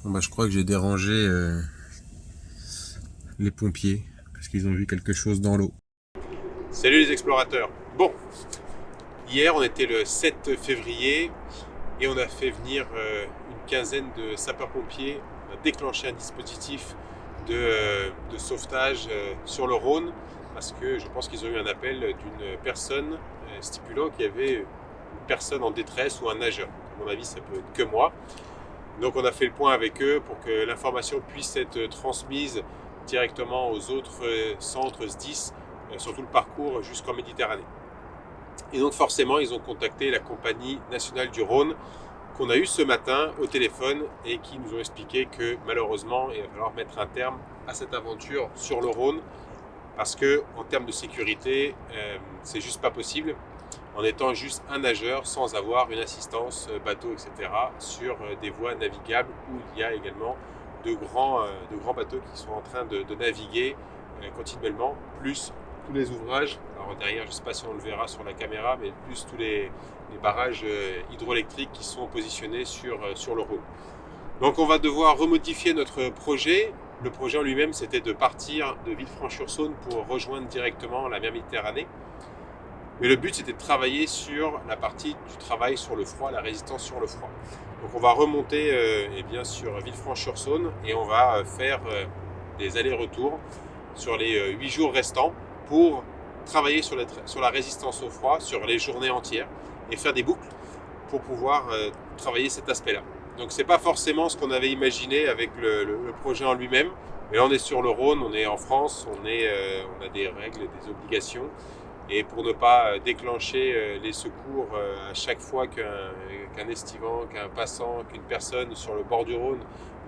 Bon bah je crois que j'ai dérangé les pompiers parce qu'ils ont vu quelque chose dans l'eau. Salut les explorateurs. Bon, hier on était le 7 février et on a fait venir une quinzaine de sapeurs-pompiers. On a déclenché un dispositif de sauvetage sur le Rhône parce que je pense qu'ils ont eu un appel d'une personne stipulant qu'il y avait une personne en détresse ou un nageur. À mon avis, ça peut être que moi. Donc on a fait le point avec eux pour que l'information puisse être transmise directement aux autres centres SDIS sur tout le parcours jusqu'en Méditerranée. Et donc forcément, ils ont contacté la compagnie nationale du Rhône qu'on a eu ce matin au téléphone et qui nous ont expliqué que malheureusement, il va falloir mettre un terme à cette aventure sur le Rhône parce que en termes de sécurité, c'est juste pas possible en étant juste un nageur sans avoir une assistance bateau, etc. sur des voies navigables où il y a également de grands bateaux qui sont en train de naviguer continuellement, plus tous les ouvrages. Alors derrière, je ne sais pas si on le verra sur la caméra, mais plus tous les barrages hydroélectriques qui sont positionnés sur le Rhône. Donc on va devoir remodifier notre projet. Le projet en lui-même, c'était de partir de Villefranche-sur-Saône pour rejoindre directement la mer Méditerranée. Mais le but, c'était de travailler sur la partie du travail sur le froid, la résistance sur le froid. Donc on va remonter sur Villefranche-sur-Saône et on va faire des allers-retours sur les 8 jours restants pour travailler sur la résistance au froid, sur les journées entières et faire des boucles pour pouvoir travailler cet aspect-là. Donc c'est pas forcément ce qu'on avait imaginé avec le projet en lui-même, mais là on est sur le Rhône, on est en France, on a des règles, des obligations. Et pour ne pas déclencher les secours à chaque fois qu'un estivant, qu'un passant, qu'une personne sur le bord du Rhône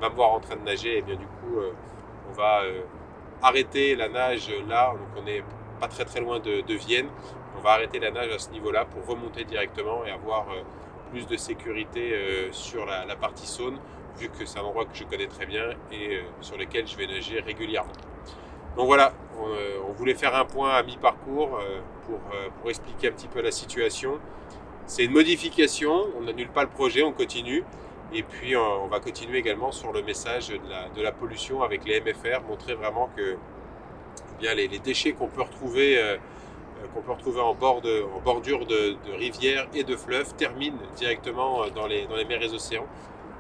va me voir en train de nager, et bien du coup on va arrêter la nage là, donc on n'est pas très loin de Vienne, on va arrêter la nage à ce niveau-là pour remonter directement et avoir plus de sécurité sur la partie Saône, vu que c'est un endroit que je connais très bien et sur lequel je vais nager régulièrement. Donc voilà, on voulait faire un point à mi-parcours pour expliquer un petit peu la situation. C'est une modification, on n'annule pas le projet, on continue. Et puis on va continuer également sur le message de la pollution avec les MFR, montrer vraiment que bien, les déchets qu'on peut retrouver en bordure de rivières et de fleuves terminent directement dans les mers et les océans.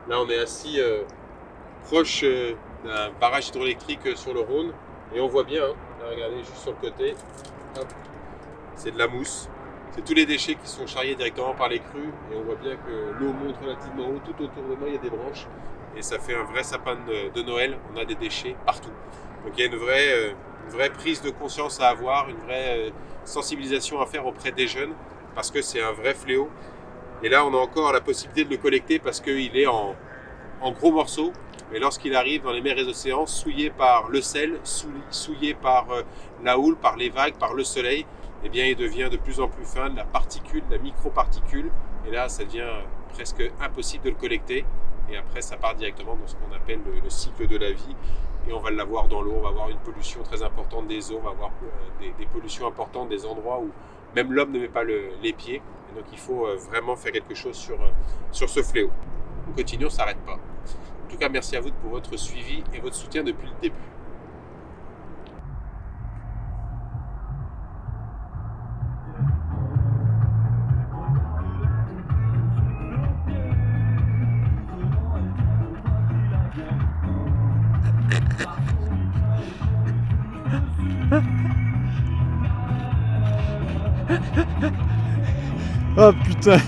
Là on est assis proche d'un barrage hydroélectrique sur le Rhône. Et on voit bien, là, regardez juste sur le côté, hop, c'est de la mousse. C'est tous les déchets qui sont charriés directement par les crues. Et on voit bien que l'eau monte relativement haut. Tout autour de moi, il y a des branches. Et ça fait un vrai sapin de Noël. On a des déchets partout. Donc il y a une vraie prise de conscience à avoir, une vraie sensibilisation à faire auprès des jeunes. Parce que c'est un vrai fléau. Et là, on a encore la possibilité de le collecter parce qu'il est en gros morceaux. Mais lorsqu'il arrive dans les mers et les océans, souillé par le sel, souillé par la houle, par les vagues, par le soleil, eh bien, il devient de plus en plus fin, de la particule, de la microparticule. Et là, ça devient presque impossible de le collecter. Et après, ça part directement dans ce qu'on appelle le cycle de la vie. Et on va l'avoir dans l'eau, on va avoir une pollution très importante des eaux, on va avoir des pollutions importantes des endroits où même l'homme ne met pas les pieds. Et donc, il faut vraiment faire quelque chose sur ce fléau. On continue, on ne s'arrête pas. En tout cas, merci à vous pour votre suivi et votre soutien depuis le début. Oh putain.